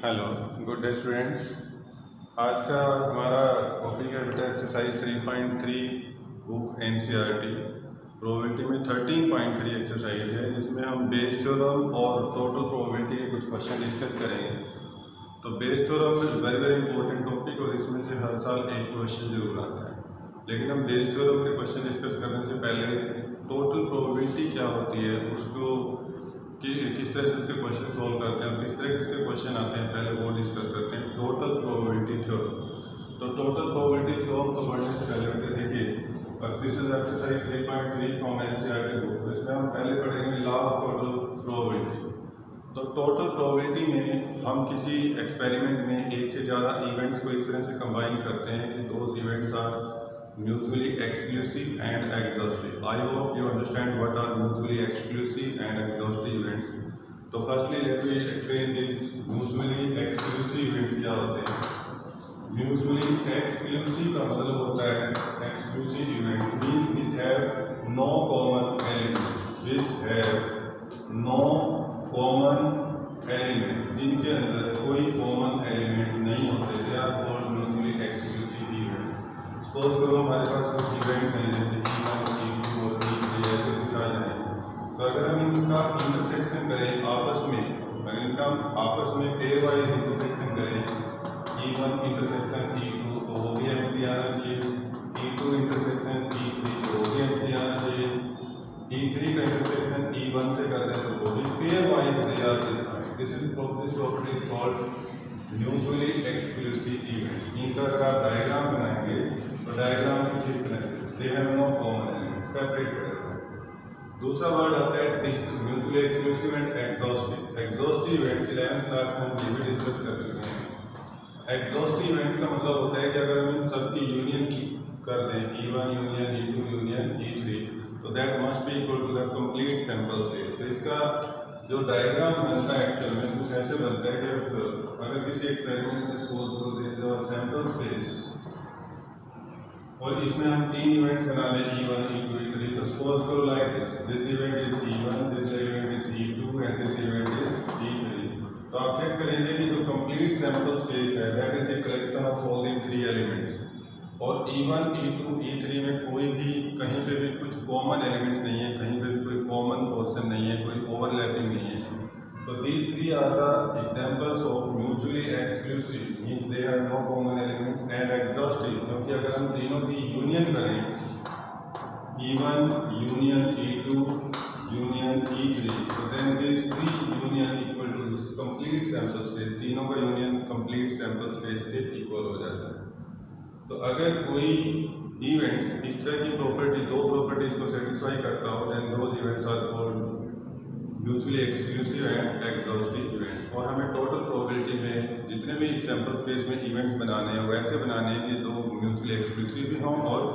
Hello, good day students. आज का हमारा टॉपिक है बेटा एक्सरसाइज 3.3 बुक एनसीईआरटी। प्रोबेबिलिटी में 13.3 एक्सरसाइज है जिसमें हम बेस थ्योरम और टोटल प्रोबेबिलिटी के कुछ क्वेश्चन डिस्कस करेंगे। तो Bayes theorem is very very important topic और इसमें से हर साल एक क्वेश्चन जरूर आता है। लेकिन हम बेस थ्योरम के क्वेश्चन डिस्कस करने से पहले टोटल प्रोबेबिलिटी क्या होती है उसको कि किस तरह से उसके क्वेश्चन सॉल्व करते हैं और किस तरह के उसके क्वेश्चन आते हैं पहले वो डिस्कस करते हैं। Total probability theorem. तो टोटल प्रोबेबिलिटी थ्योरम को पढ़ने से पहले बेटे देखिए this is exercise 3.3 from NCERT book. इसमें हम पहले पढ़ेंगे लॉ ऑफ टोटल प्रोबेबिलिटी। तो टोटल प्रोबेबिलिटी में हम किसी एक्सपेरिमेंट में एक से ज़्यादा इवेंट्स को इस तरह से कंबाइन करते हैं कि those events are mutually exclusive and exhaustive. I hope you understand what are mutually exclusive and exhaustive events. तो firstly let me explain these mutually exclusive events क्या होते हैं। Mutually exclusive का मतलब होता है exclusive events means which have no common element, which have no common element, जिनके अंदर कोई common element नहीं होते, they are called mutually exclusive events। Suppose करो हमारे पास कुछ इवेंट्स हैं जैसे E1, E2 और E3 ऐसे कुछ आ जाए। तो अगर हम इनका इंटरसेक्शन करें आपस में, अगर इनका आपस में पेयर वाइज इंटरसेक्शन करें E1 इंटरसेक्शन E2 तो वो भी एम्प्टी आना चाहिए, E2 इंटरसेक्शन E3 तो वो भी एम्प्टी आना चाहिए, E3 का इंटरसेक्शन E1 से कर दें तो वो भी pair wise they are this property is called mutually exclusive events. इनका अगर आप डायग्राम बनाएंगे तो डायग्राम कुछ इस तरह से they have no common element, separate पड़ेगा। दूसरा वर्ड आता है mutually exclusive and exhaustive. Exhaustive events 11th class में हम ये भी डिस्कस कर चुके हैं। एग्जॉस्टिव इवेंट्स का मतलब होता है कि अगर हम इन सबकी यूनियन कर दें E1 union E2 union E3 तो that must be equal to the complete sample space. तो इसका जो डायग्राम बनता है एक्चुअल में कुछ ऐसे बनता है कि अगर किसी एक्सपेरिमेंट में सपोज करो this is our sample space और इसमें हम तीन इवेंट्स बना लें E1 E2 E3 तो सपोज करो like this event is E1, this event is E2 and this event is E3। तो आप चेक करेंगे कि जो कंप्लीट सैंपल स्पेस है that is a collection of all these three elements और E1 E2 E3 में कोई भी कहीं पे भी कुछ कॉमन एलिमेंट्स नहीं है, कहीं पे भी कोई कॉमन पोर्शन नहीं है, कोई ओवरलैपिंग नहीं है। तो these three are the examples of mutually exclusive means they have no common elements and exhaustive क्योंकि अगर हम तीनों की यूनियन करें E1 union E2 union E3 तो then these three union equal to this complete sample space। तीनों का union complete sample space के इक्वल हो जाता है। तो अगर कोई इवेंट्स इस तरह की प्रॉपर्टी दो प्रॉपर्टीज को सेटिस्फाई करता हो then those events are called mutually exclusive and exhaustive events. और हमें टोटल प्रोबेबिलिटी में जितने भी सैंपल स्पेस में इवेंट्स बनाने हैं वैसे बनाने हैं कि दो म्यूचुअली एक्सक्लूसिव भी हों और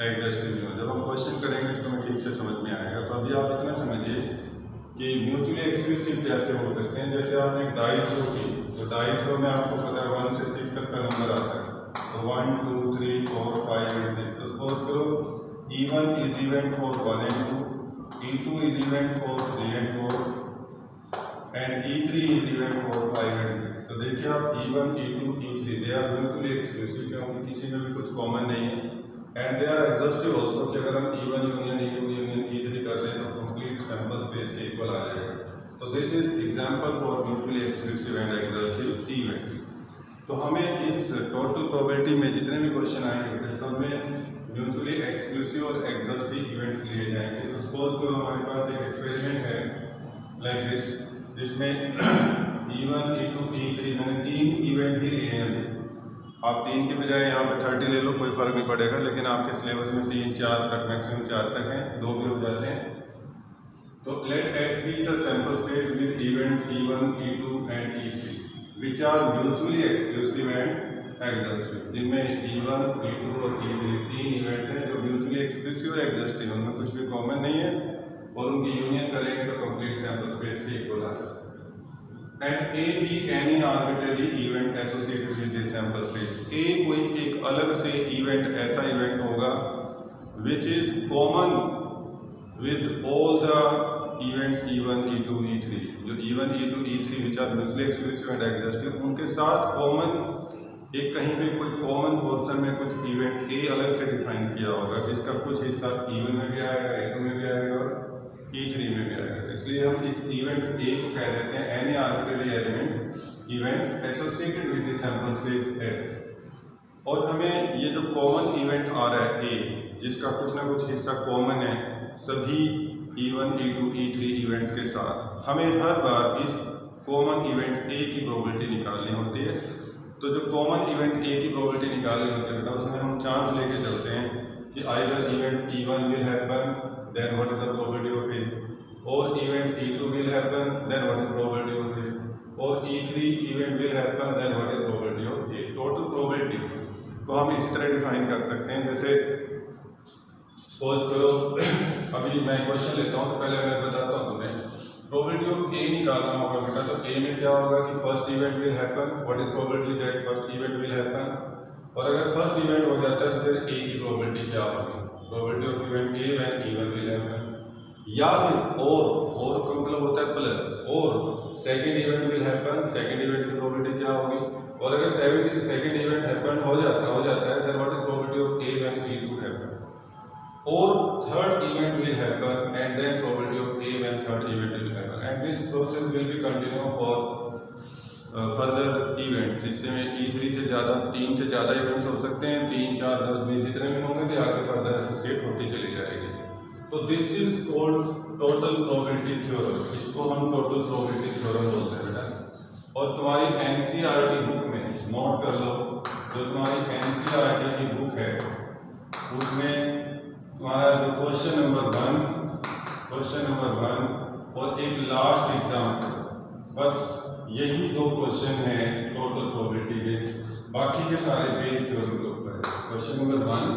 एग्जॉस्टिव भी हों। जब हम क्वेश्चन करेंगे तो हमें ठीक से समझ में आएगा। तो अभी आप इतना समझिए कि म्यूचुअली एक्सक्लूसिव कैसे हो सकते हैं। जैसे आपने डाई थ्रो की तो डाई थ्रो में आपको पता है 1 से 6 तक का नंबर आता है तो 1 2 3 4 5 एंड 6। तो सपोज करो E1 is event for 1 and 2, E2 is event for 3 and 4 and E3 is event for 5 and 6। तो देखिए आप E1 E2 E3 they are mutually exclusive क्योंकि किसी में भी कुछ कॉमन नहीं है and they are exhaustive also कि अगर हम E1 union E2 union E3 कर दें तो कंप्लीट सैंपल स्पेस के इक्वल आ जाएगा। तो this is example for mutually exclusive and exhaustive events. तो हमें इस टोटल प्रोबेबिलिटी में जितने भी क्वेश्चन आएंगे सब में म्यूचुअली एक्सक्लूसिव और एग्जॉस्टिव इवेंट्स लिए जाएंगे। तो सपोज करो हमारे पास एक एक्सपेरिमेंट है लाइक दिस जिसमें E1 E2 E3 मैंने तीन इवेंट ही लिए हैं। आप तीन के बजाय यहाँ पे 30 ले लो, कोई फर्क नहीं पड़ेगा, लेकिन आपके सिलेबस में 3 4 तक मैक्सिमम 4 तक हैं, 2 भी हो जाते हैं। तो let S be the sample space with events E1 E2 and E3 which are mutually exclusive and exhaustive. जिनमें E1 E2 और E3 तीन इवेंट्स हैं जो म्यूचुअली एक्सक्लूसिव और एग्जॉस्टिव, उनमें कुछ भी कॉमन नहीं है और उनकी यूनियन करेंगे तो कंप्लीट सैंपल स्पेस के इक्वल आ जाएगा। And A B any arbitrary event associated with this sample space. A कोई एक अलग से इवेंट ऐसा इवेंट होगा which is common with all the events E1 E2 E3 जो E1, E2, E3 which are mutually exclusive and exhaustive, उनके साथ common एक कहीं पे कोई कॉमन पोर्शन में कुछ इवेंट ए अलग से डिफाइन किया होगा, जिसका कुछ हिस्सा E1 में भी आएगा, E2 में भी आएगा और E3 में भी आएगा। इसलिए हम इस इवेंट ए को कह देते हैं any arbitrary element event associated with the sample space S. और हमें ये जो कॉमन इवेंट आ रहा है ए, जिसका कुछ ना कुछ हिस्सा कॉमन है सभी E1, E2, E3 इवेंट्स के साथ, हमें हर बार इस कॉमन इवेंट ए की प्रोबेबिलिटी निकालनी होती है। तो जो कॉमन इवेंट ए की प्रोबेबिलिटी निकालनी होती है बेटा, उसमें हम चांस लेके चलते हैं कि either event E1 will happen, then what is the probability of A, और event E2 will happen, then what is probability of A, और E3 event will happen, then what is probability of A. Total probability को हम इसी तरह define कर सकते हैं। जैसे सपोज करो अभी मैं क्वेश्चन लेता हूँ, तो पहले मैं बताता हूँ तुम्हें प्रोबेबिलिटी ऑफ ए निकालना होगा बेटा। तो ए में क्या होगा कि first event will happen, what is probability that first event will happen, और अगर फर्स्ट इवेंट हो जाता है तो फिर ए की प्रोबेबिलिटी क्या होगी, probability of event A when E1 will happen, या फिर और का मतलब होता है प्लस, और second event will happen, second event की प्रोबेबिलिटी क्या होगी, और अगर सेकंड इवेंट हैपन हो जाता है then what is probability of A when E2 happen, और third event will happen and then probability of A when third event will happen, and this process will be continue for further events. इसमें E3 से ज़्यादा, 3 से ज़्यादा events हो सकते हैं, 3, 4, 10, 20 जितने भी होंगे तो आगे फर्दर एसोसिएट होती चली जाएगी। तो this is called total probability theorem, इसको हम टोटल प्रोबेबिलिटी थ्योरम बोलते हैं बेटा। और तुम्हारी NCERT बुक में नोट कर लो, जो तुम्हारी NCERT की बुक है उसमें तुम्हारा जो क्वेश्चन नंबर 1 और एक लास्ट एग्जाम्पल, बस यही 2 क्वेश्चन हैं टोटल प्रोबेबिलिटी के, बाकी के सारे पेज थ्योरम के ऊपर है। क्वेश्चन नंबर 1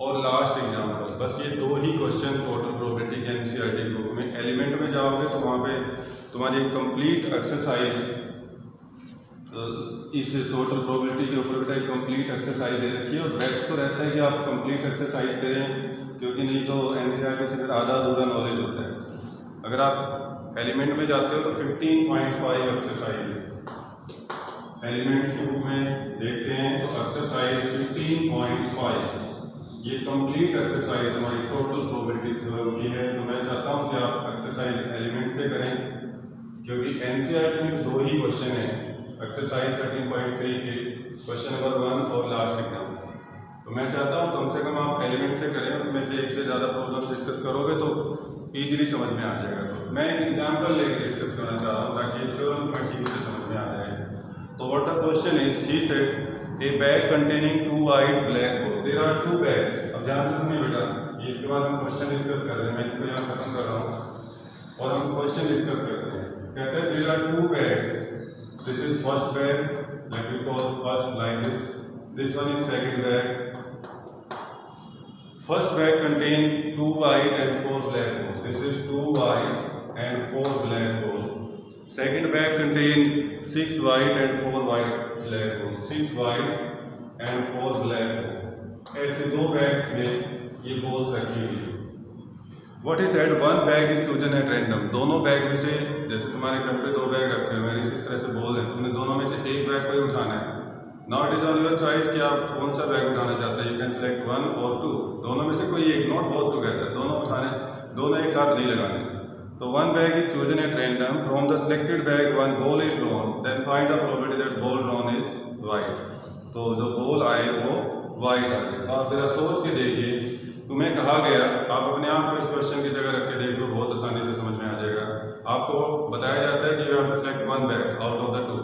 और लास्ट एग्जाम्पल, बस ये 2 ही क्वेश्चन टोटल प्रोबेबिलिटी के NCERT बुक में। एलिमेंट में जाओगे तो वहाँ पे तुम्हारी कंप्लीट एक्सरसाइज, इस टोटल प्रोबेबिलिटी के ऊपर बेटा एक कंप्लीट एक्सरसाइज दे रखी है, और बेस्ट तो रहता है कि आप कंप्लीट एक्सरसाइज करें, क्योंकि नहीं तो NCERT से फिर आधा अधूरा नॉलेज होता है। अगर आप एलिमेंट में जाते हो तो 15.5 एक्सरसाइज है, एलिमेंट्स की बुक में देखते हैं तो एक्सरसाइज 15.5 ये कंप्लीट एक्सरसाइज हमारी टोटल प्रोबेबिलिटी थ्योरम की है। तो मैं चाहता हूँ कि आप एक्सरसाइज एलिमेंट से करें, क्योंकि NCERT में 2 ही क्वेश्चन है एक्सरसाइज 13.3 के, क्वेश्चन नंबर 1 और लास्ट एग्जाम्पल। तो मैं चाहता हूँ कम से कम आप एलिमेंट से करें, उसमें से एक से ज़्यादा प्रॉब्लम डिस्कस करोगे तो इजीली समझ में आ जाएगा। तो मैं एक एग्जाम्पल लेकर डिस्कस करना चाह रहा हूँ ताकि थ्योरम तुम्हें ठीक से समझ में आ जाए। तो what the question is, he said a bag containing 2 white black hole, there are 2 bags. अब ध्यान से सुनिए बेटा, ये इसके बाद हम क्वेश्चन डिस्कस कर रहे हैं, मैं इसको यहाँ खत्म कर रहा हूँ और हम क्वेश्चन डिस्कस करते हैं। कहते हैं there are 2 bags, this is first bag, let me call first like this one is second bag. First bag contain 2 white and 4 black holes, this is 2 white and 4 black holes. Second bag contain 6 white and 4 white black holes, 6 white and 4 black holes। ऐसे 2 bags में ये holes रखी हुई है। What is said, one bag is chosen at random, दोनों bag में से, जैसे तुम्हारे घर पे 2 बैग रखे हुए हैं, इसी तरह से बोल रहे हैं तुमने दोनों में से एक बैग को ही उठाना है। Now it is on your choice कि आप कौन सा बैग उठाना चाहते हैं, you can select 1 or 2, दोनों में से कोई एक, not both together, दोनों उठाने, दोनों एक साथ नहीं लगाने। तो one bag is chosen at random, from the selected bag one ball is drawn, then find the probability that ball drawn is white। तो जो बॉल आए वो white आए। आप जरा सोच के देखिए, तुम्हें कहा गया, आप अपने आप को इस क्वेश्चन की जगह रख के देख लो, बहुत आसानी से समझ में आ जाएगा। आपको बताया जाता है कि you have to select 1 bag out of the 2,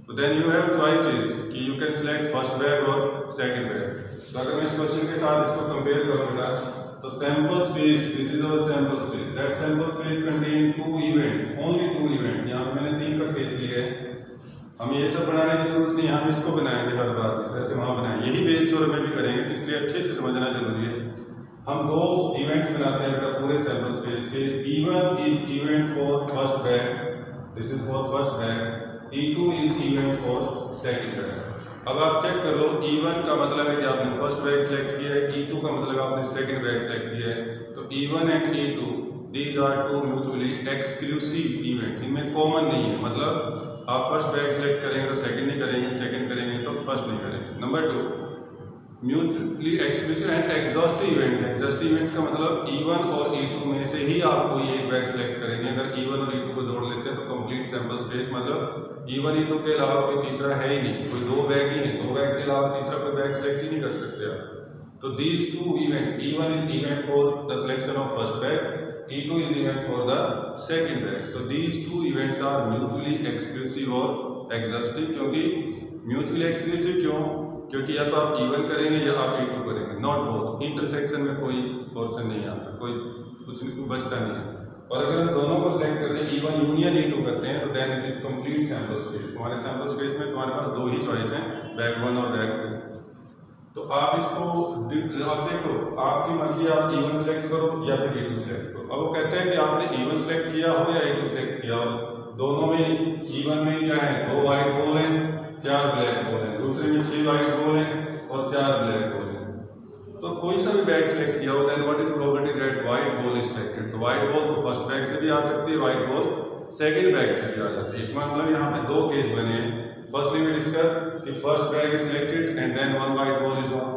तो देन यू हैव चॉइसेस कि you can select first bag और सेकंड बैग। तो अगर मैं इस क्वेश्चन के साथ इसको कंपेयर करूँ बेटा, तो sample space, this is our sample space, that sample space contain 2 events, only 2 events. यहाँ पे मैंने 3 का केस लिया है, हमें ये सब बनाने की जरूरत नहीं, हम इसको बनाएंगे हर बार जिस तरह से वहाँ बनाएंगे, यही बेस थ्योरम में भी करेंगे, इसलिए अच्छे से समझना जरूरी है। हम 2 इवेंट्स बनाते हैं बेटा पूरे सैंपल स्पेस के। E1 is event for first bag, this is for first bag, E2 is event for second bag. अब आप चेक कर लो, E1 का मतलब है कि आपने फर्स्ट बैग सेलेक्ट किया है, E2 का मतलब आपने सेकंड बैग सेलेक्ट किया है। तो E1 and E2 these are two mutually exclusive events, इनमें कॉमन नहीं है, मतलब आप फर्स्ट बैग सेलेक्ट करेंगे तो सेकंड नहीं करेंगे, सेकंड करेंगे तो फर्स्ट नहीं करेंगे। Number 2, mutually exclusive and exhaustive events. Exhaustive events का मतलब E1 और E2 में से ही आप कोई एक बैग सेलेक्ट करेंगे। अगर E1 और E2 को जोड़ लेते हैं तो कंप्लीट सैंपल स्पेस, मतलब E1 E2 के अलावा कोई तीसरा है ही नहीं, कोई दो बैग ही नहीं, दो बैग के अलावा तीसरा कोई बैग सेलेक्ट ही नहीं कर सकते आप। तो these two events, E1 is event for the selection of first bag, E2 is event for the second bag. तो these two events are mutually exclusive और एग्जॉस्टिव। क्योंकि म्यूचुअली एक्सक्लूसिव क्यों? क्योंकि या तो आप E1 करेंगे या आप E2 करेंगे, नॉट बोथ। इंटरसेक्शन में कोई पोर्शन नहीं आता, कोई कुछ नहीं बचता नहीं है। और अगर हम दोनों को सिलेक्ट करते हैं, E1 यूनियन E2 करते हैं, तो then it is complete sample space. तुम्हारे सैंपल स्पेस में तुम्हारे पास दो ही चॉइस हैं, बैग 1 और बैग 2। तो आप इसको आप देखो, आपकी मर्जी, आप E1 सेलेक्ट करो या फिर E2 सेलेक्ट करो। अब वो कहते हैं कि आपने E1 सेलेक्ट किया हो या E2 सेलेक्ट किया हो, दोनों में E1 में क्या है, 2 वाइट बॉल हैं, 4 ब्लैक बॉल हैं, दूसरे में 6 वाइट बॉल हैं और 4 ब्लैक बॉल हैं। तो कोई सा भी बैग सेलेक्ट किया हो, then what is probability that white ball is selected. तो वाइट बॉल तो फर्स्ट बैग से भी आ सकती है, वाइट बॉल सेकंड बैग से भी आ जाती है। इसका मतलब यहाँ पे दो केस बने हैं। फर्स्टली वी डिस्कस कि first bag is selected and then one white ball is on,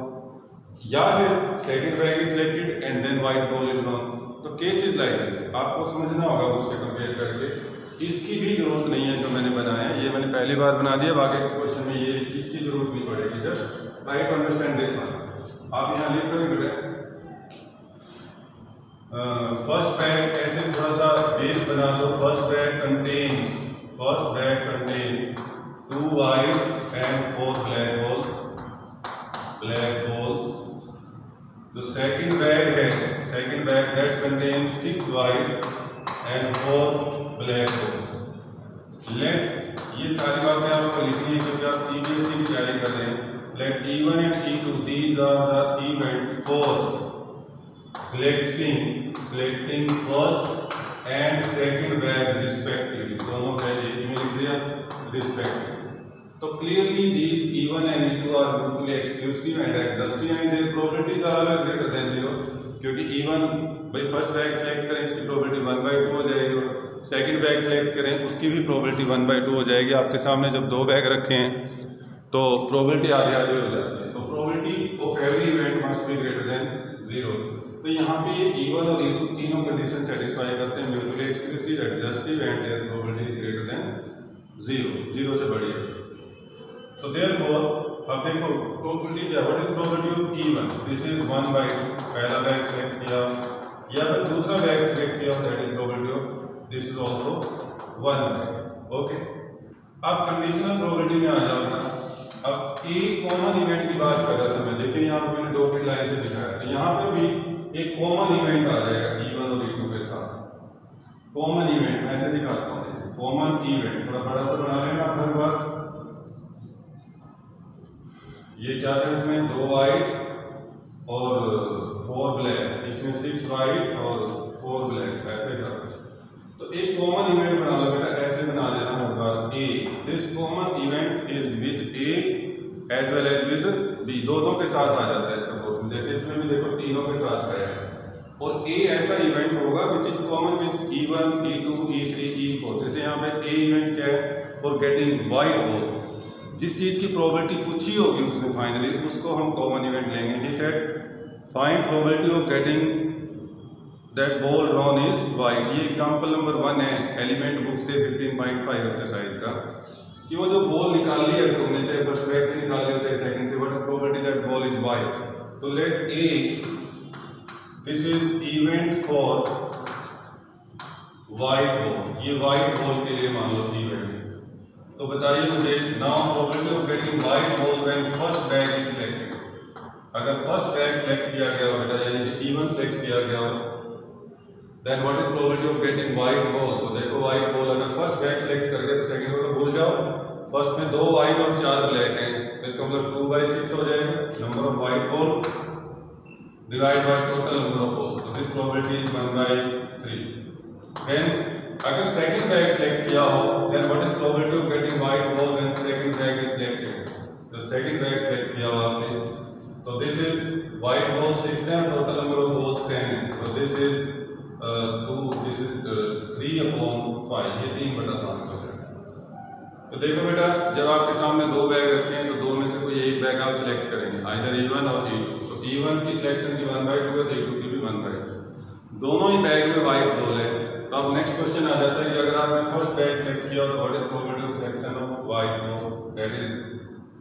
या फिर second bag is selected and then white ball is on. तो केस इज लाइक दिस, आपको समझना होगा उससे कंपेयर करके। इसकी भी जरूरत नहीं है जो मैंने बनाया है, ये मैंने पहली बार बना दिया, बाकी के क्वेश्चन में ये इसकी जरूरत नहीं पड़ेगी। Just try to understand this one. आप यहाँ लिख करें बेटा, फर्स्ट बैग ऐसे थोड़ा सा बेस बना दो। First bag contains 2 white and 4 black balls. जो सेकंड बैग है, second bag that contains 6 white and 4 black balls. Let, ये सारी बातें आपको लिखनी है क्योंकि आप CBSE की तैयारी कर रहे हैं। Let E1 and E2, these are the events for selecting first and second bag respectively। दोनों बैग एक में लिख दिया respectively। तो clearly these E1 and E2 are mutually exclusive and exhaustive and their probabilities are always greater than 0। क्योंकि E1 भाई first bag select करें, इसकी प्रोबेबिलिटी 1/2 हो जाएगी, और सेकंड बैग सेलेक्ट करें उसकी भी प्रोबेबिलिटी 1/2 हो जाएगी। आपके सामने जब दो बैग रखे हैं तो प्रोबेबिलिटी आगे आगे हो जाती है। तो probability of every event must be greater than 0। तो यहाँ पे ये E1 और E2 तीनों कंडीशन सेटिस्फाई करते हैं, mutually exclusive, exhaustive and their probability is greater than 0 से बड़ी है। तो देयरफॉर अब देखो प्रोबेबिलिटी क्या, what is probability of E1, this is 1/2। पहला बैग सेलेक्ट किया या फिर दूसरा बैग सेलेक्ट किया, that is probability of this is also 1/2। Okay, अब कंडीशनल प्रोबेबिलिटी में आ जाओ ना। अब एक कॉमन इवेंट की बात कर रहा था मैं, लेकिन यहाँ पे मैंने डॉटेड लाइन से दिखाया, तो यहाँ पे भी एक कॉमन इवेंट आ जाएगा E1 और E2 के साथ। कॉमन इवेंट मैं ऐसे दिखाता हूँ, कॉमन इवेंट थोड़ा बड़ा सा बना लेना हर बार। ये क्या था, इसमें 2 वाइट और 4 ब्लैक, इसमें 6 वाइट और 4 ब्लैक, ऐसे था कुछ। तो एक कॉमन इवेंट बना लो बेटा, ऐसे बना देना हर बार। A, this common event is with A as well as with B, दोनों के साथ आ जाता है इसका प्रोबेबिलिटी। जैसे इसमें भी देखो तीनों के साथ है। और A ऐसा इवेंट होगा which is common with E1, E2, E3, E4। जैसे यहाँ पे A इवेंट क्या है, फॉर गेटिंग वाइट बॉल, जिस चीज की प्रोबेबिलिटी पूछी होगी उसने फाइनली, उसको हम कॉमन इवेंट लेंगे। He said find probability of getting that ball drawn is white. ये एग्जांपल नंबर 1 है एलिमेंट बुक से 15.5 एक्सरसाइज का, कि वो जो बॉल निकाल ली है तुमने, चाहे फर्स्ट बैग से निकाल ली हो चाहे सेकंड से, what is probability that ball is white. तो let A, this is event for white ball, ये वाइट बॉल के लिए मान लो इवेंट। तो बताइए मुझे, now probability of getting white ball when first bag is selected. अगर फर्स्ट बैग सेलेक्ट किया गया हो बेटा, यानी कि E1 सेलेक्ट किया गया हो, then what is probability of getting white ball. तो देखो वाइट बॉल अगर फर्स्ट बैग सेलेक्ट कर गए तो सेकंड को तो भूल जाओ, फर्स्ट में 2 वाइट और 4 ब्लैक हैं, तो इसका मतलब 2/6 हो जाएगा number of white ball divide by total number of ball. तो दिस प्रोबेबिलिटी इज 1/3। देन अगर सेकंड बैग सेलेक्ट किया हो, then what is probability of getting white ball when second bag is selected. तो सेकंड बैग सेलेक्ट किया हो आपने, तो this is white ball 6 है, टोटल नंबर ऑफ बॉल्स 10 है, तो दिस इज 2 तो देखो बेटा, जब आपके सामने दो बैग रखे हैं तो दो में से कोई एक बैग आप सिलेक्ट करेंगे, आइदर E1 और E2। तो E1 की सिलेक्शन की 1/2 है तो E2 की भी 1/2। दोनों ही बैग में वाइट बॉल है। तो अब नेक्स्ट क्वेश्चन आ जाता है कि अगर आपने फर्स्ट बैग सिलेक्ट किया तो what is probability of selection of white ball, that is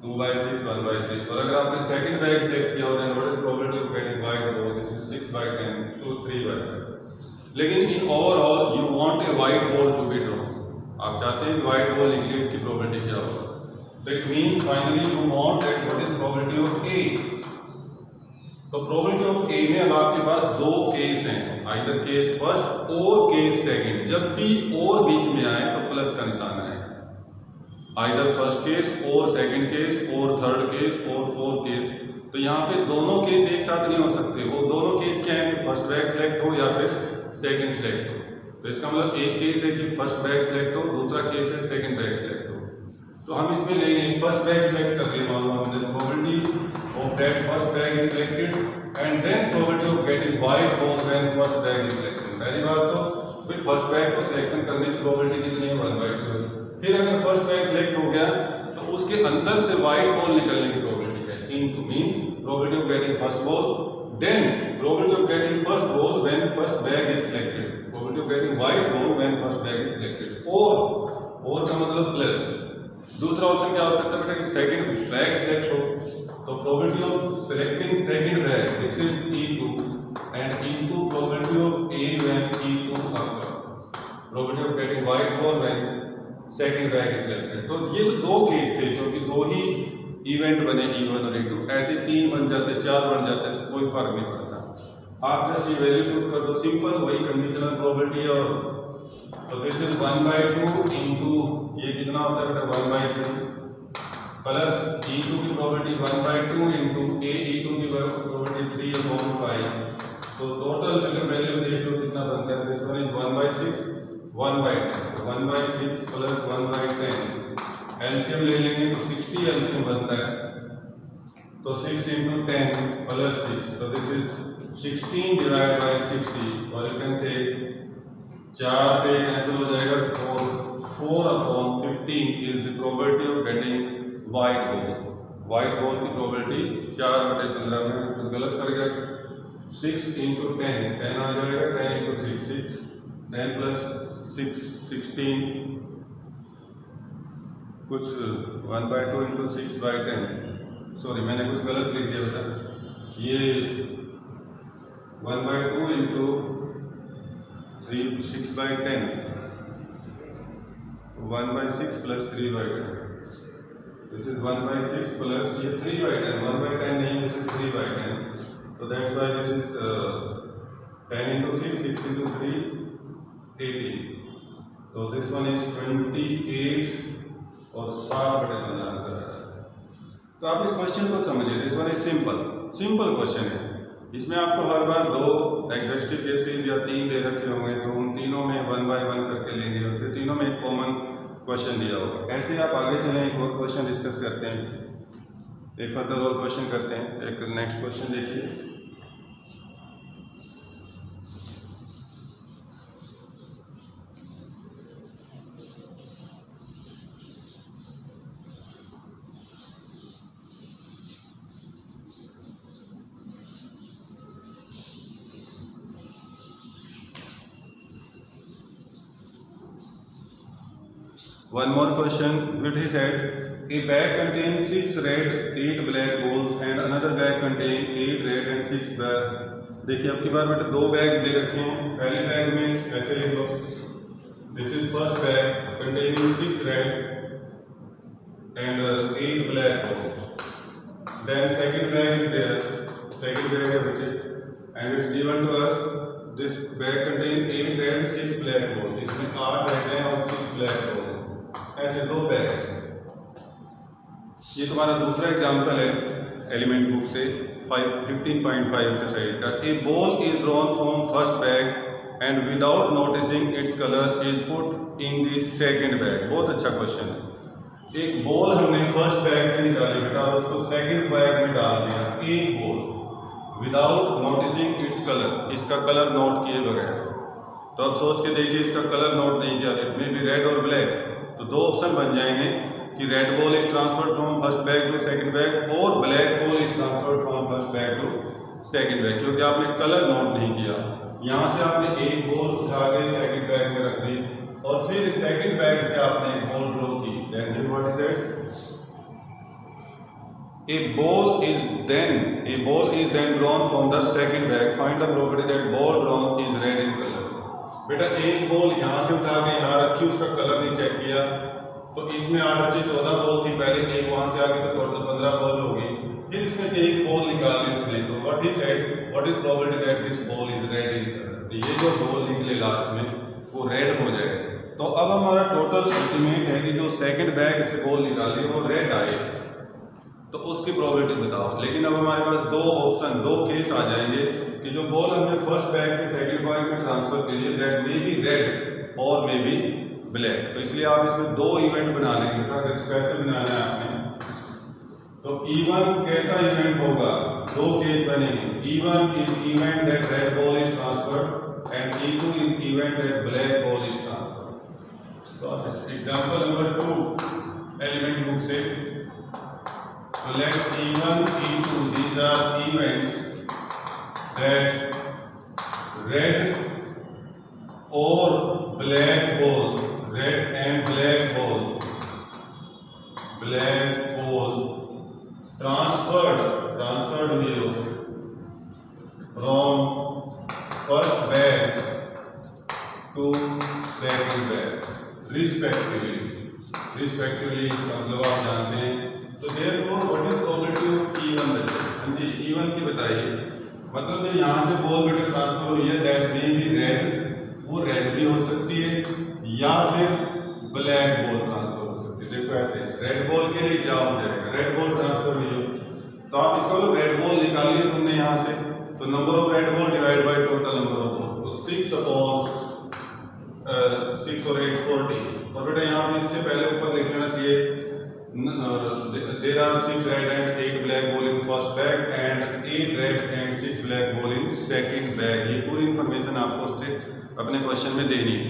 2/6 1/3। और अगर आपने सेकंड बैग सिलेक्ट किया हो then what is probability of getting white ball, this is 6/10 to 3/10। लेकिन in overall you want a white ball to be drawn, आप चाहते हैं कि वाइट बॉल निकले, उसकी प्रोबेबिलिटी क्या होगा। तो it means finally you want that what is probability of A. तो प्रोबेबिलिटी ऑफ ए में अब आपके पास दो केस हैं, आइदर केस फर्स्ट और केस सेकंड। जब भी और बीच में आए तो प्लस का निशान है, आइदर फर्स्ट केस और सेकंड केस और थर्ड केस और फोर्थ केस। तो यहाँ पे दोनों केस एक साथ नहीं हो सकते, वो दोनों केस क्या है, फर्स्ट बैग सिलेक्ट हो या फिर सेकंड सिलेक्ट हो। तो इसका मतलब एक केस है कि फर्स्ट बैग सिलेक्ट हो, दूसरा केस है सेकंड बैग सिलेक्ट हो। तो हम इसमें लेंगे फर्स्ट बैग सिलेक्ट कर लिए, मान लो हमने probability of that first bag is selected and then probability of getting white ball when first bag is selected. पहली बात तो फिर फर्स्ट बैग को सिलेक्शन करने की प्रोबेबिलिटी कितनी है, 1/2 है। फिर अगर फर्स्ट बैग सिलेक्ट हो गया तो उसके अंदर से वाइट बॉल निकलने की प्रोबेबिलिटी है, into means probability of getting first ball, then probability of getting first ball when first bag is selected, probability of getting white ball when first bag is selected. और का मतलब plus. दूसरा option क्या हो सकता है बेटा कि सेकंड बैग सिलेक्ट हो, तो probability of selecting second bag this is E2 and into probability of A when E2 occur, probability of getting white ball when second bag is selected. तो ये दो केस थे क्योंकि दो ही इवेंट बने E1 और E2, ऐसे 3 बन जाते 4 बन जाते तो कोई फर्क नहीं पड़ता। आप जस्ट ये वैल्यू पुट कर दो, सिंपल वही कंडीशनल प्रोबेबिलिटी। और तो दिस इज 1/2 इनटू ये कितना होता है बेटा 1/3 प्लस E2 की प्रोबेबिलिटी 1/2 इनटू E2 की प्रोबेबिलिटी 3/5। तो टोटल अगर वैल्यू देख लो कितना बनता है, this one is 1/6 1/10, 1/6 plus 1/10 LCM ले लेंगे तो 60 एलसीएम बनता है। तो 6 इंटू 10 प्लस 6, तो दिस इज 16 डिवाइड बाई 60 और यू कैन से 4 पे कैंसिल हो जाएगा, 4/15 is the probability of getting white ball. White ball की प्रोबेबिलिटी 4/15 में कुछ गलत कर गया, 6 इंटू 10 आ जाएगा, 10 इंटू 6 10 प्लस 6 16 कुछ 1/2 इंटू 6/10, सॉरी मैंने कुछ गलत लिख दिया था, ये 1/2 into 6/10 1/6 plus 3/10, this is 1/6 plus ये 3/10, 1/10 नहीं, दिस इज 3/10, तो that's why this is 10 into 6 into 3 18, तो दिस वन इज 28 और 7/15 आंसर है। तो आप इस क्वेश्चन को समझिए, this one is simple question है। इसमें आपको हर बार दो एग्जॉस्टिव केसेस या 3 दे रखे होंगे तो उन तीनों में 1 बाय 1 करके लेंगे और फिर तीनों में एक कॉमन क्वेश्चन दिया होगा। ऐसे आप आगे चलें, एक और क्वेश्चन डिस्कस करते हैं, एक फर्दर और क्वेश्चन करते हैं। एक नेक्स्ट क्वेश्चन देखिए, one more question. What he said, a bag contains 6 red, 8 black balls and another bag contains 8 red and 6 black. देखिए अब की बार बेटा दो बैग दे रखे हैं, पहले बैग में ऐसे लिख लो, this is first bag containing 6 red and 8 black balls, then second bag is there, second bag है बच्चे and it's given to us this bag contains 8 red 6 black balls, इसमें 8 रेड हैं और 6 ब्लैक balls, ऐसे दो बैग। ये तुम्हारा दूसरा एग्जाम्पल है एलिमेंट बुक से 15.5 एक्सरसाइज का। A ball is drawn from first bag and without noticing its colour is put in the second bag. बहुत अच्छा क्वेश्चन है। एक बॉल हमने फर्स्ट बैग से निकाली बेटा और उसको सेकंड बैग में डाल दिया, एक ball without noticing its colour, इसका कलर नोट किए बगैर। तो अब सोच के देखिए, इसका कलर नोट नहीं किया, इट मे बी रेड और ब्लैक, तो दो ऑप्शन बन जाएंगे कि red ball is transferred from first bag to second bag और black ball is transferred from first bag to second bag, क्योंकि आपने कलर नोट नहीं किया। यहाँ से आपने एक बॉल उठा के सेकंड बैग में रख दी और फिर सेकंड बैग से आपने एक बॉल ड्रॉ की, then what is it? A ball is then drawn from the second bag. Find the property that ball drawn is red in color. बेटा एक बॉल यहाँ से उठा के यहाँ रखी, उसका कलर नहीं चेक किया, तो इसमें 8 बचे 14 बॉल थी, पहले एक वहाँ से आगे तो टोटल 15 बॉल होगी। फिर इसमें से एक बॉल निकाल ली उसने, तो what is red? What is probability that this ball is red in colour? तो ये जो बॉल निकले लास्ट में वो रेड हो जाए। तो अब हमारा टोटल एस्टिमेट है कि जो सेकंड बैग से बॉल निकाली वो रेड आए, तो उसकी प्रोबेबिलिटी बताओ। लेकिन अब हमारे पास दो ऑप्शन, दो केस आ जाएंगे कि जो बॉल हमने फर्स्ट बैग से सेकंड बैग में ट्रांसफर करी है दैट मे बी रेड और मे बी ब्लैक। तो इसलिए आप इसमें दो इवेंट बना लेंगे। अगर इसको ऐसे बनाना है आपने, तो E1 कैसा इवेंट होगा? दो केस बनेंगे। E1 is event that red ball is transferred and E2 is event that black ball is transferred. तो एग्जांपल नंबर 2 एलिमेंट बुक से, let E1, E2, these are events that red or black ball, red and black ball transferred here from first bag to second bag respectively मतलब आप जानते हैं। तो therefore what is probability of E1 बचे? हाँ जी, E1 की बताइए। मतलब कि यहाँ से बॉल बेटा ट्रांसफर हुई है दैट मे बी रेड, वो रेड भी हो सकती है या फिर ब्लैक बॉल ट्रांसफर हो सकती है। देखो ऐसे रेड बॉल के लिए क्या हो जाएगा? रेड बॉल ट्रांसफर हुई हो तो आप इसका मतलब रेड बॉल निकाल लिए तुमने यहाँ से, तो number of red ball divide by total number of ball, तो 6 और 8 40। और बेटा यहाँ पे इससे पहले ऊपर लिख लेना चाहिए there are 6 red and 8 black ball in first bag and 8 red and 6 black ball in second bag। ये पूरी इंफॉर्मेशन आपको उससे अपने क्वेश्चन में देनी है।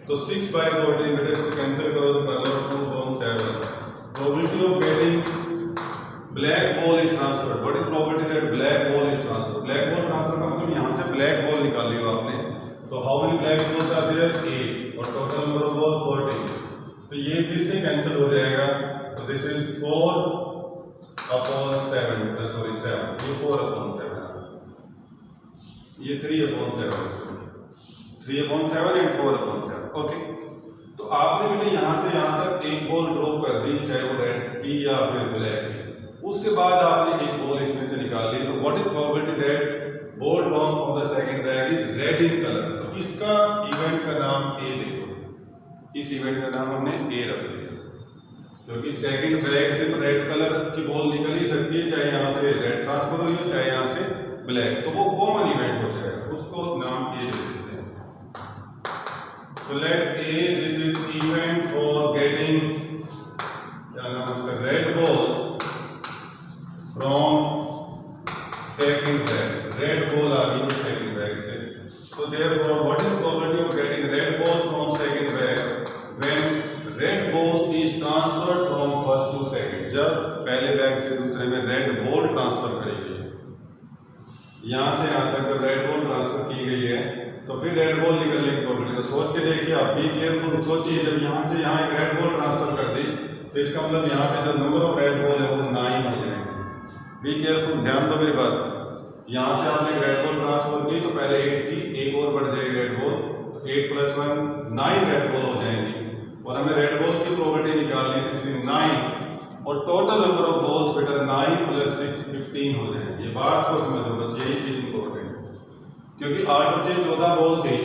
तो 6 by 14 बेटा इसको कैंसिल करो तो कर लो 2 from 7। Probability of getting black ball is transferred, what is probability that black ball is transferred? Black ball transfer का मतलब यहाँ से ब्लैक बॉल निकाली हो आपने, तो how many black balls are there? 8 और टोटल नंबर ऑफ बॉल 40। तो ये फिर से कैंसिल हो जाएगा, तो दिस इज 4 upon 7, सॉरी 7, ये 4 upon 7, ये 3 upon 7, 3 upon 7 and 4 upon 7। Okay, तो आपने बेटे यहाँ से यहाँ तक एक बॉल ड्रॉप कर दी, चाहे वो रेड की या फिर ब्लैक की। उसके बाद आपने एक बॉल इसमें से निकाल ली, तो what is probability that ball drawn from the second bag is red in colour? तो इसका इवेंट का नाम ए लिखो, इस इवेंट का नाम हमने ए रख दिया, क्योंकि सेकंड बैग से तो रेड कलर की बॉल निकल ही सकती है, चाहे यहाँ से रेड ट्रांसफर हुई हो चाहे यहाँ से ब्लैक, तो वो कॉमन इवेंट हो जाएगा, उसको नाम ए देते हैं। तो let A this is event for getting, क्या नाम है उसका, red ball from second bag. Red ball आ गई सेकंड बैग से, so therefore what is probability of getting red ball from second bag when red ball is transferred from first to second? जब पहले bag से दूसरे में red ball transfer करी गई है, यहाँ से यहाँ तक जब रेड बॉल ट्रांसफर की गई है तो फिर रेड बॉल निकलने की प्रोबेबिलिटी, तो सोच के देखिए आप, बी केयरफुल, सोचिए जब यहाँ से यहाँ एक रेड बॉल ट्रांसफर कर दी तो इसका मतलब यहाँ पे जो नंबर ऑफ रेड बॉल है वो 9 हो जाएंगे। बी केयरफुल, ध्यान दो मेरी बात। यहाँ से आपने रेड बॉल ट्रांसफर की तो पहले 8 थी, एक और बढ़ जाएगी रेड बॉल, तो 8 + 1 9 रेड बॉल हो जाएंगी, और हमें रेड बॉल की प्रोबेबिलिटी निकालनी है, इसलिए 9 और टोटल नंबर ऑफ बॉल्स बेटा 9 + 6 15 हो जाएंगे। ये बात को समझो, बस यही चीज इंपॉर्टेंट है, क्योंकि 8 और 6 14 बॉल थी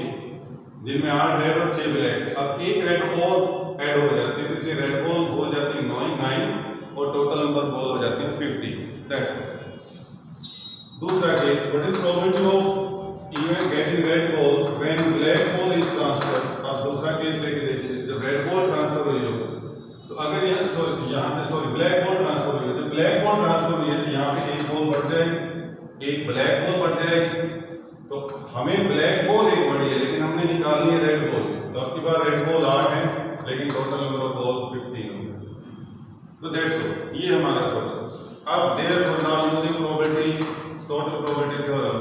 जिनमें 8 रेड और 6 ब्लैक थे, अब एक रेड और ऐड हो जाती है, तो इसलिए रेड बॉल हो जाती है 9 और टोटल नंबर बॉल हो जाती है 50। दैट्स दूसरा case, what is probability of even getting red ball when black ball is transferred? आप दूसरा केस लेके देखिए, जब रेड बॉल ट्रांसफर हुई हो तो अगर यहाँ से ब्लैक बॉल ट्रांसफर हुई है, तो ब्लैक बॉल ट्रांसफर हुई है तो यहाँ पे एक बॉल बढ़ जाएगी, एक ब्लैक बॉल बढ़ जाएगी, तो हमें ब्लैक बॉल एक बढ़ी है लेकिन हमने निकालनी है रेड बॉल, तो आपकी बार रेड बॉल 8 है लेकिन टोटल तो दैट्स ऑल, ये हमारा प्रॉब्लम। अब therefore now using probability, total probability theorem,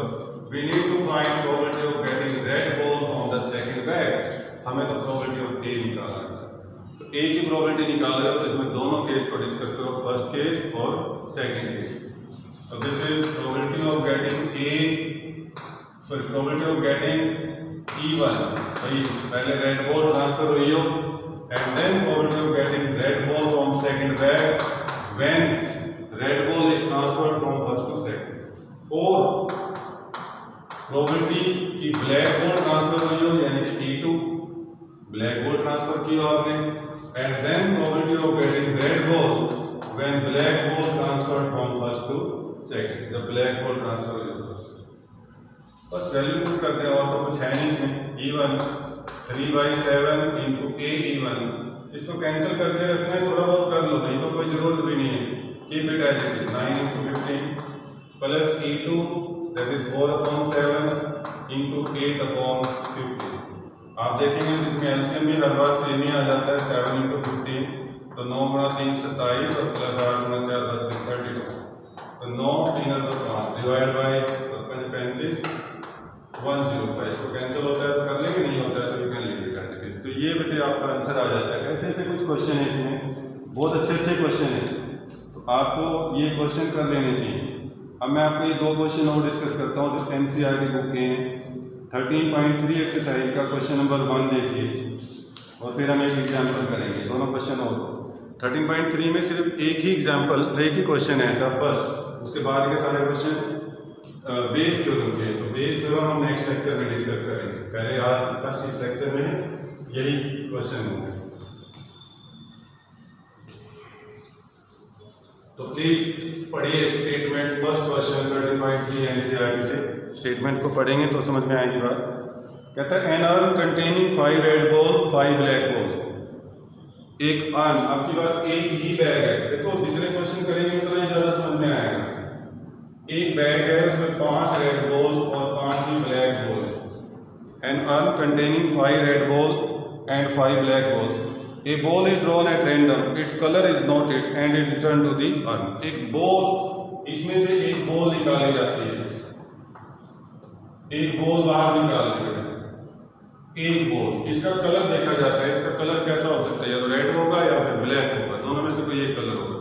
we need to find probability of getting red ball from the second bag. हमें तो प्रोबेबिलिटी ऑफ ए निकालना है, तो ए की प्रोबेबिलिटी निकाल रहे हो तो इसमें दोनों केस को डिस्कस करो, फर्स्ट केस और सेकंड केस। तो this is probability of getting a, sorry probability of getting E1, भाई पहले रेड बॉल ट्रांसफर हुई हो, and then probability of getting red ball from second bag when red ball is transferred from first to second, और probability कि black ball transfer हुई हो यानी कि E2 black ball transfer की हो आपने, and then probability of getting red ball when black ball transferred from first to second, जब black ball transfer हुई हो first। बस वैल्यू पुट करते हैं और तो कुछ है नहीं इसमें। E1 3/7 इंटू A E1, इसको कैंसिल करके रखना है, थोड़ा बहुत कर लो, नहीं तो कोई जरूरत भी नहीं है। Keep it as it is, 9 into 15 plus E2 that is 4/7 into 8/15। आप देखेंगे इसमें एलसीएम भी हर बार सेम ही आ जाता है, 7 इंटू 15 तो 9 × 3 27 और प्लस 8 × 4 32 32, तो 9 3 और 5 डिवाइड बाय 35 105, तो कैंसिल होता है तो कर लेंगे, नहीं होता है तो you can leave it as it is. तो ये बेटे आपका आंसर आ जाता है। ऐसे ऐसे कुछ क्वेश्चन है इसमें, बहुत अच्छे अच्छे क्वेश्चन है, तो आपको ये क्वेश्चन कर लेने चाहिए। अब मैं आपको ये दो क्वेश्चन और डिस्कस करता हूँ जो एनसीईआरटी बुक के हैं। 13.3 एक्सरसाइज का क्वेश्चन नंबर 1 देखिए और फिर हम एक एग्जाम्पल करेंगे, दोनों क्वेश्चन और। 13.3 में सिर्फ एक ही एग्जाम्पल, एक ही क्वेश्चन है ऐसा फर्स्ट, उसके बाद के सारे क्वेश्चन बेस थ्योरम के। तो बेस थ्योरम हम नेक्स्ट लेक्चर में डिस्कस करेंगे, पहले आज फर्स्ट इस लेक्चर में यही क्वेश्चन होंगे। तो प्लीज पढ़िए स्टेटमेंट, फर्स्ट क्वेश्चन 13.3 एनसीईआरटी से। स्टेटमेंट को पढ़ेंगे तो समझ में आएगी बात। कहता है an urn containing 5 red ball 5 black ball. एक अर्न, आपकी बात एक ही बैग है, देखो जितने क्वेश्चन करेंगे उतना ही ज्यादा समझ में आएगा। एक बैग है उसमें 5 रेड बॉल और 5 ही black ball. An urn containing 5 red ball and 5 black ball. A ball is drawn at random, its colour is noted and it return to the urn. एक बॉल, इसमें से एक बॉल निकाली जाती है, एक बॉल बाहर निकाल दी, एक बॉल, इसका कलर देखा जाता है। इसका कलर कैसा हो सकता है, या तो रेड होगा या फिर ब्लैक होगा, दोनों में से कोई एक कलर होगा।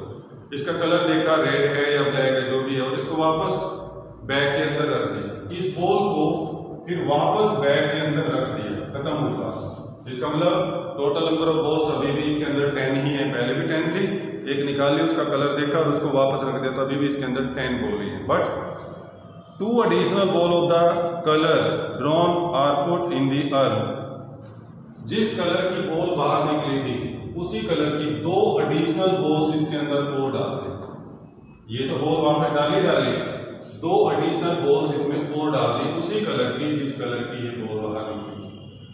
इसका कलर देखा रेड है या ब्लैक है जो भी है, और इसको वापस बैग के अंदर रख दिया। इस बॉल को फिर वापस बैग के अंदर रख दिया, खत्म होगा। इसका मतलब टोटल नंबर ऑफ बॉल्स अभी भी इसके अंदर 10 ही है, पहले भी 10 थी, एक निकाल ली, उसका कलर देखा और उसको वापस रख दिया, तो अभी भी इसके अंदर 10 बॉल ही है। But 2 additional ball of the color drawn are put in the urn। जिस कलर की बॉल बाहर निकली थी उसी कलर की 2 एडिशनल बॉल्स इसके अंदर और डाल दी। ये तो बॉल वापस डाली, 2 एडिशनल बॉल्स इसमें और डाल दी उसी कलर की जिस कलर की ये बॉल बाहर निकली।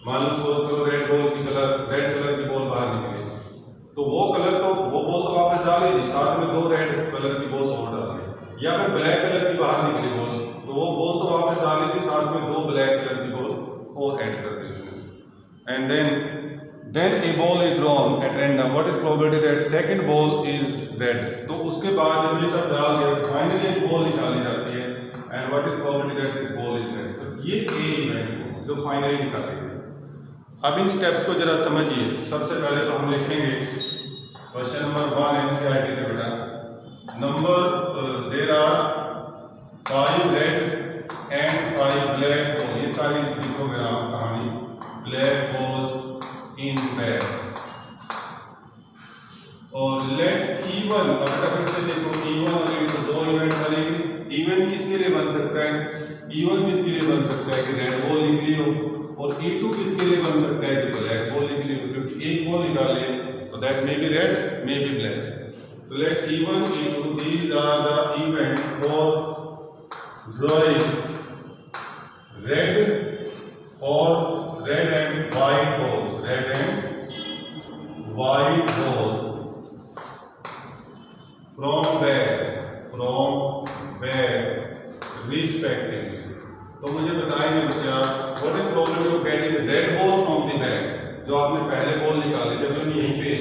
मान लो सपोज करो रेड बॉल की कलर, रेड कलर की बॉल बाहर निकली, तो वो कलर तो वो बॉल तो वापस डाल ही दी, साथ में 2 रेड कलर की बॉल और डाल दी। या फिर ब्लैक कलर की बाहर निकली बॉल, तो वो बॉल तो वापस डाल ही थी, साथ में 2 ब्लैक कलर की बॉल और ऐड कर दी उसमें। And then a ball is drawn at random, what is probability that second ball is red। तो उसके बाद जब ये सब डाल दिया फाइनली एक बॉल निकाली जाती है, and what is probability that this ball is red। तो ये A इवेंट जो फाइनली निकाली गई। अब इन स्टेप्स को जरा समझिए। सबसे पहले तो हम लिखेंगे क्वेश्चन नंबर 1 एनसीईआरटी से बेटा, number there are 5 red and 5 black ball. ये सारी लिखोगे आप कहानी, ब्लैक बॉल इन बैग। और लेट E1, अब से देखो E1 और E2 2 इवेंट बनेंगे। इवेंट किसके लिए बन सकता है, E1 किसके लिए बन सकता है कि रेड बॉल निकली हो, और E2 किसके लिए बन सकता है कि ब्लैक बॉल निकली हो, क्योंकि एक बॉल निकाले तो that may be red may be black. तो let E1 E2 these are the events for drawing red or red and white balls, red and white ball from bag respectively। तो मुझे बताएंगे बच्चा what is probability of getting red ball from the bag. जो आपने पहले ball निकाली जब हम यहीं पे,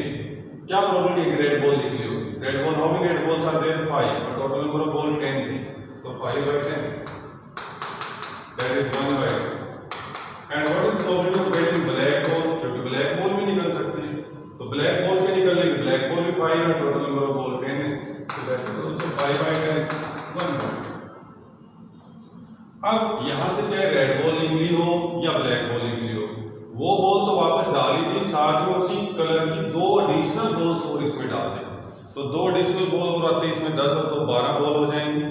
क्या प्रोबेबिलिटी है कि रेड बॉल निकली होगी। Red ball, how many red balls are there? 5. But total number of ball 10 थे, तो 5 by 10. That is 1 by 10. And what is probability of getting black ball? क्योंकि black ball भी निकल सकती है, तो black ball के निकलने की black ball भी 5 है, total number of ball 10 है, तो that is also 5 by 10, 1 by 10. अब यहाँ से चाहे रेड बॉल निकली हो या ब्लैक बॉल निकली हो, वो बॉल तो वापस डाली थी, साथ में उसी कलर की 2 एडिशनल बॉल्स और इसमें डाल दें, तो 2 एडिशनल बॉल और आते हैं इसमें 10 और तो 12 बॉल हो जाएंगे।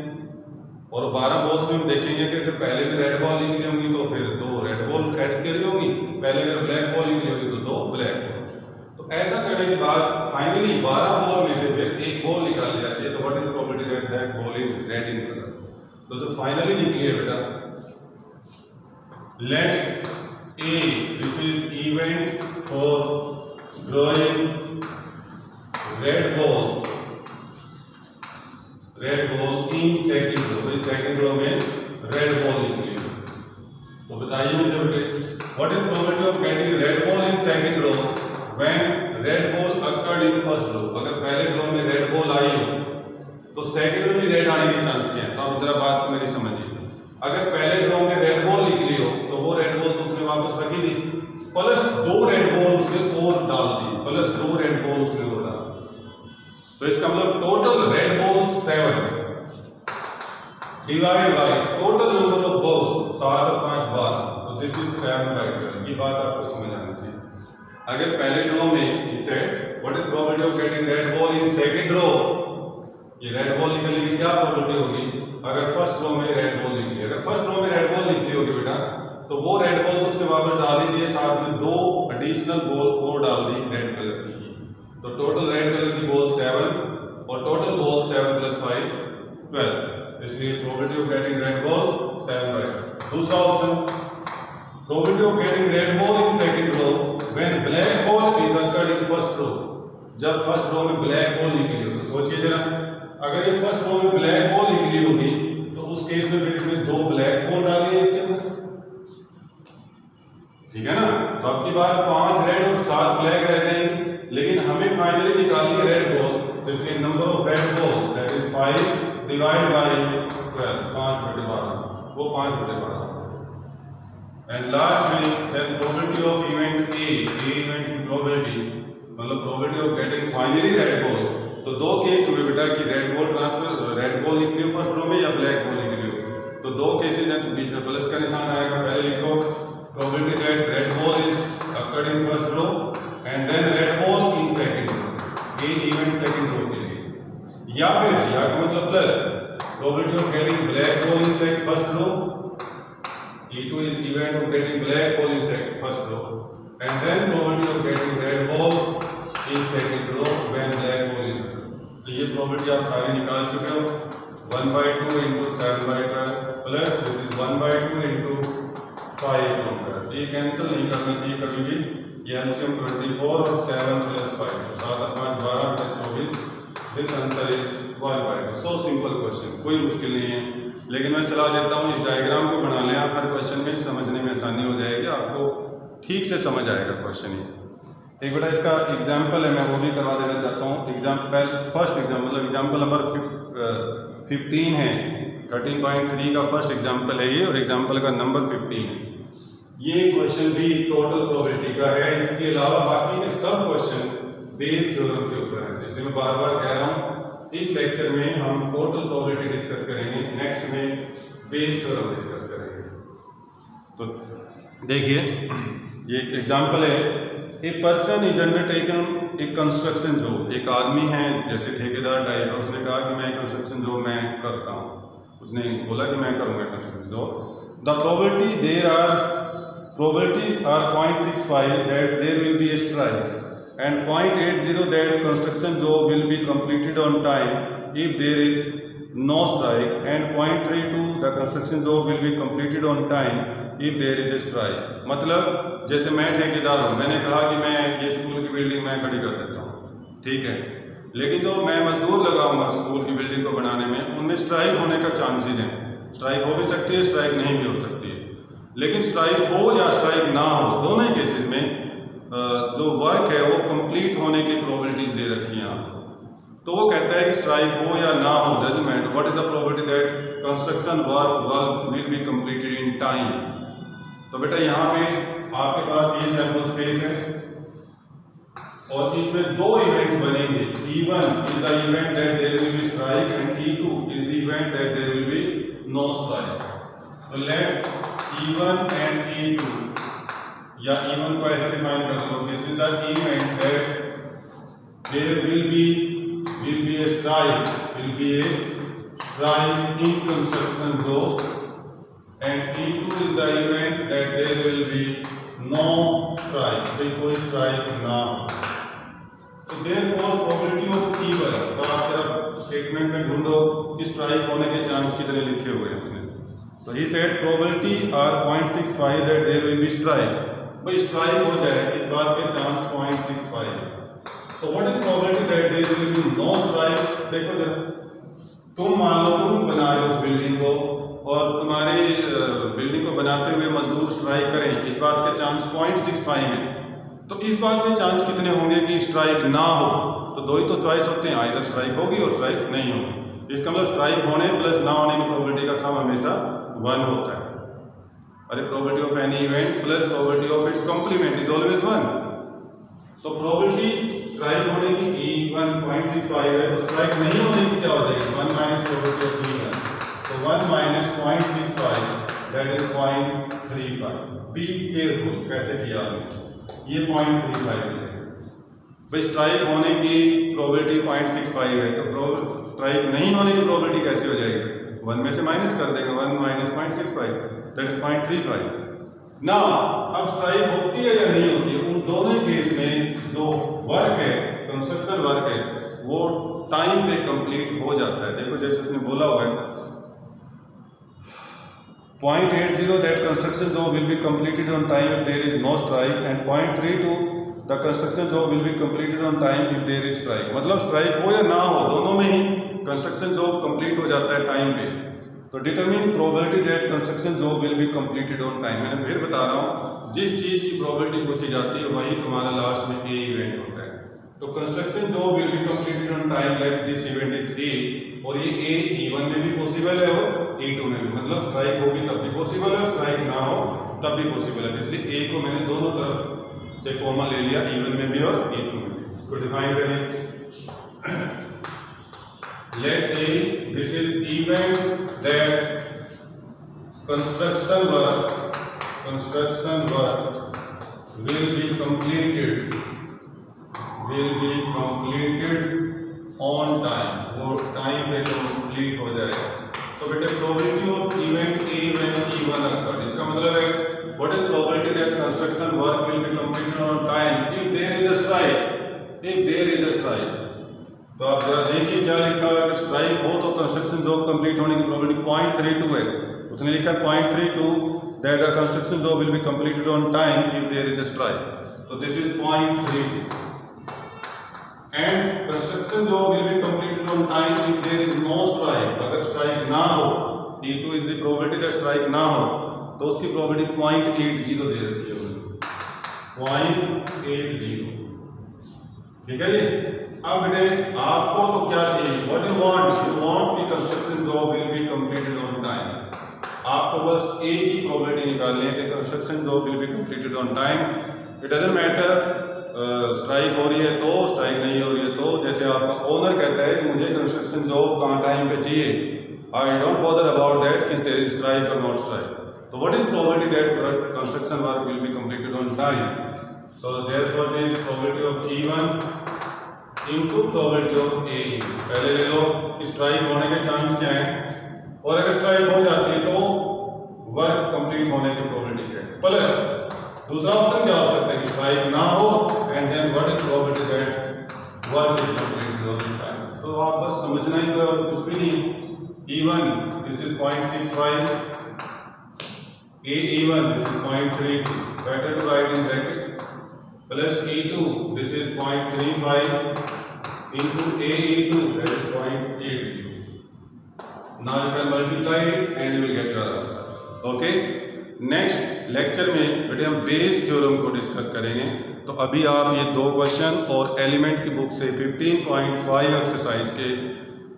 और 12 बॉल्स में हम देखेंगे कि अगर पहले में रेड बॉल निकली होंगी तो फिर 2 रेड बॉल ऐड करी होंगी, पहले अगर ब्लैक बॉल निकली होगी तो 2 ब्लैक बॉल। तो ऐसा करने के बाद फाइनली 12 बॉल में से फिर एक बॉल निकाली जाती है, तो what is probability that that ball is red in colour. तो जो फाइनली निकली है बेटा, let A this is event for drawing red ball in second draw, भाई सेकंड रो में रेड बॉल निकली है, तो बताइए मुझे बेटे what is probability of getting red ball in second draw when red ball occurred in first draw. अगर पहले रो में रेड बॉल आई हो तो सेकंड में भी रेड आने के चांस क्या है? तो आप जरा बात को मेरी समझिए, अगर पहले ड्रॉ में रेड बॉल निकली हो तो वो रेड बॉल तो उसने वापस रखी थी, प्लस 2 रेड बॉल उसने और डाल दी, प्लस 2 रेड बॉल उसने और डाल दी, तो इसका मतलब total red ball 7 divide by total number of ball 7 और 5 12, तो दिस इज 7 by 12। ये बात आपको समझ आनी चाहिए। अगर पहले ड्रॉ में इसे what is probability of getting red ball in second draw, ये रेड बॉल निकलने की क्या प्रोबेबिलिटी होगी? अगर फर्स्ट रो में रेड बॉल निकली, अगर फर्स्ट रो में रेड बॉल निकली होगी बेटा, तो वो रेड बॉल तो उसने वापस डाल दी है, साथ में 2 एडिशनल बॉल और डाल दी रेड कलर की, तो टोटल रेड कलर की बॉल 7 और टोटल बॉल 7 + 5 12, इसलिए probability of getting red ball 7 by 12। दूसरा option, probability of getting red ball in second draw when black ball is occurred in first draw. जब first रो में black ball निकली हो, तो सोचिए जरा, अगर ये फर्स्ट रो में ब्लैक बॉल निकली होगी तो उस केस में फिर इसमें 2 ब्लैक बॉल डाली है इसके अंदर, ठीक है ना? तो आपकी बात 5 रेड और 7 ब्लैक रह जाएंगे, लेकिन हमें फाइनली निकालनी है रेड बॉल, तो इसलिए number of red ball that is 5 divide by 12, 5/12, वो 5/12। एंड लास्ट में then probability of event a event की प्रोबेबिलिटी, मतलब probability of getting finally red ball. तो 2 केस हुए बेटा कि red ball transfer, red ball निकली हो फर्स्ट रो में या ब्लैक बॉल निकली हो, तो 2 केसेस हैं, तो बीच में प्लस का निशान आएगा। पहले लिखो probability that red ball is occurred in first draw and then red ball in second draw, ये इवेंट सेकंड रो के लिए, या फिर या का मतलब plus probability of getting black ball in first draw, E2 is event of getting black ball in first row and then probability of getting red ball in second row when black ball is occurred। तो ये probability आप सारी निकाल चुके हो, 1/2 into 7/12 plus this is 1/2 into 5/12। ये cancel नहीं करना चाहिए कभी भी, ये एलसीएम 24 और 7 + 5, तो 7 और 5 12 + 24, this answer is 1/2। So simple question, कोई मुश्किल नहीं है, लेकिन मैं सलाह देता हूँ इस डायग्राम को बना लें आप, हर क्वेश्चन में समझने में आसानी हो जाएगी, आपको ठीक से समझ आएगा क्वेश्चन। ये एक बेटा इसका एग्जाम्पल है, मैं वो भी करवा देना चाहता हूँ। एग्जाम्पल फर्स्ट एग्जाम्पल मतलब एग्जाम्पल नंबर 15 है, 13.3 का फर्स्ट एग्जाम्पल है ये, और एग्जाम्पल का नंबर 15 है। ये क्वेश्चन भी टोटल प्रोबेबिलिटी का है, इसके अलावा बाकी के सब क्वेश्चन बेस थ्योरम के ऊपर है, इसलिए मैं बार बार कह रहा हूँ इस लेक्चर में हम टोटल प्रोबेबिलिटी डिस्कस करेंगे, नेक्स्ट में बेस थ्योरम डिस्कस करेंगे। तो देखिए ये एक एग्जांपल है, a person is undertaken A construction job, एक आदमी है जैसे ठेकेदार टाइप है, उसने कहा कि मैं कंस्ट्रक्शन जॉब मैं करता हूँ, उसने बोला कि मैं करूँगा construction job. The probabilities are 0.65 that there will be a strike and 0.80 that construction job will be completed on time if there is no strike, and 0.32 the construction job will be completed on time if there is a strike। मतलब जैसे मैं ठेकेदार हूँ, मैंने कहा कि मैं ये स्कूल की बिल्डिंग मैं खड़ी कर देता हूँ, ठीक है, लेकिन जो मैं मजदूर लगाऊंगा स्कूल की बिल्डिंग को बनाने में, उनमें स्ट्राइक होने का चांसेस हैं, स्ट्राइक हो भी सकती है, स्ट्राइक नहीं भी हो सकती है, लेकिन स्ट्राइक हो या स्ट्राइक ना हो, दोनों ही केसेस में जो वर्क है वो कंप्लीट होने की प्रोबेबिलिटीज दे रखी हैं आपको। तो वो कहता है कि स्ट्राइक हो या ना हो, doesn't matter, what is the probability that construction work will be completed in time. तो बेटा यहाँ पे आपके पास ये सैंपल स्पेस है और इसमें दो इवेंट्स बनेंगे, E1 is the event that there will be strike and E2 is the event that there will be no strike. तो लेट E1 एंड E2, या E1 को ऐसे डिफाइन कर लो, this is the event that there will be a strike, in construction zone, and E2 is the event that there will be no strike, कोई strike ना हो। तो therefore probability of E1, तो आप जरा स्टेटमेंट में ढूंढो कि स्ट्राइक होने के चांस कितने लिखे हुए हैं उसने। तो he said probability are 0.65 that there will be strike, भाई स्ट्राइक हो जाए इस बात के चांस 0.65। तो what is probability that there will be no strike. देखो जरा, तुम मान लो तुम बना रहे हो बिल्डिंग को और तुम्हारी बिल्डिंग को बनाते हुए मजदूर स्ट्राइक करें, इस बात के चांस 0.65 है। तो इस बात के चांस कितने होंगे कि स्ट्राइक ना हो? तो दो ही तो चॉइस होते हैं, आइदर स्ट्राइक होगी और स्ट्राइक नहीं होगी। इसका मतलब स्ट्राइक होने प्लस ना होने की प्रोबेबिलिटी का सम हमेशा 1 होता है। अरे probability of any event plus probability of its complement is always 1। तो प्रोबेबिलिटी स्ट्राइक होने की E1 0.65 है, तो स्ट्राइक नहीं होने की क्या हो जाएगी? 1 माइनस प्रोबेबिलिटी ऑफ E1, तो 1 minus 0.65 that is 0.35। Be careful, कैसे किया आपने, ये 0.35 है भाई। स्ट्राइक होने की प्रोबेबिलिटी 0.65 है, तो स्ट्राइक नहीं होने की प्रोबेबिलिटी कैसे हो जाएगी? 1 में से माइनस कर देंगे, 1 माइनस 0.65 दैट इज 0.35 ना। अब स्ट्राइक होती है या नहीं होती है, उन दोनों केस में जो वर्क है, कंस्ट्रक्शन वर्क है, वो टाइम पे कंप्लीट हो जाता है। देखो जैसे उसने बोला हुआ है 0.80 that construction job will be completed on time if there is no strike, and 0.32 the construction job will be completed on time if there is strike. मतलब स्ट्राइक हो या ना हो, दोनों में ही कंस्ट्रक्शन जॉब कंप्लीट हो जाता है टाइम पे। तो determine probability that construction job will be completed on time. मैंने फिर बता रहा हूँ, जिस चीज की प्रोबेबिलिटी पूछी जाती है वही तुम्हारा लास्ट में ए इवेंट होता है। तो construction job will be completed on time let this event is a, और ये ए E1 में भी पॉसिबल है और E2 में भी, मतलब स्ट्राइक होगी तब भी पॉसिबल है, स्ट्राइक ना हो तब भी पॉसिबल है। इसलिए ए को मैंने दोनों तरफ से कॉमन ले लिया, E1 में भी और E2 में भी। इसको डिफाइन करें, let A, this is event that construction work will be completed on time, वो टाइम पे कंप्लीट हो जाएगा। तो बेटे probability of event A when E1 occurred, इसका मतलब है what is probability that construction work will be completed on time if there is a strike। तो आप जरा देखिए क्या लिखा है, अगर स्ट्राइक हो तो कंस्ट्रक्शन जॉब कंप्लीट होने की प्रोबेबिलिटी 0.32 है। उसने लिखा है 0.32 that the construction job will be completed on time if there is a strike. तो this is 0.32 and construction job will be completed on time if there is no strike. अगर strike ना हो, E2 is the probability that strike ना हो, तो उसकी probability 0.80 दे रखी है, 0.80। ठीक है जी। अब बेटे आपको तो क्या चाहिए, व्हाट यू वांट कि construction job will be completed on time. आपको बस ए की प्रोबेबिलिटी निकालनी है कि construction job will be completed on time. It doesn't matter strike हो रही है तो, स्ट्राइक नहीं हो रही है तो। जैसे आपका ओनर कहता है कि मुझे कंस्ट्रक्शन जॉब कहाँ टाइम पे चाहिए, I don't bother about that कि देयर इज स्ट्राइक और नॉट स्ट्राइक। तो what is probability that construction work will be completed on time. So therefore is probability of E1 into probability of A. पहले ले लो कि strike होने के chance क्या है, और अगर स्ट्राइक हो जाती है तो वर्क कंप्लीट होने की प्रोबेबिलिटी क्या है, प्लस दूसरा ऑप्शन क्या हो सकता है कि स्ट्राइक ना हो and then what is probability that work is completed on time. तो आप बस समझना ही तो, और कुछ भी नहीं है। E1 this is 0.65, E1 this is 0.32, better to write in bracket, plus E2 this is 0.35 into E2 that is 0.80. Now you can multiply it and you will get your answer. Okay, next lecture में बेटे हम Bayes theorem को discuss करेंगे। तो अभी आप ये 2 question और एलिमेंट की बुक से 15.5 एक्सरसाइज के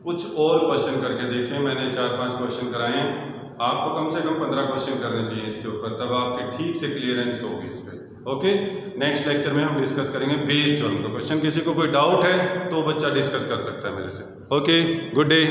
कुछ और क्वेश्चन करके देखें। मैंने 4-5 क्वेश्चन कराए हैं, आपको कम से कम 15 क्वेश्चन करने चाहिए इसके ऊपर, तब आपके ठीक से क्लियरेंस होगी इस पर। ओके, नेक्स्ट लेक्चर में हम डिस्कस करेंगे बेस थ्योरम। तो क्वेश्चन किसी को कोई डाउट है तो बच्चा डिस्कस कर सकता है मेरे से। Okay, good day.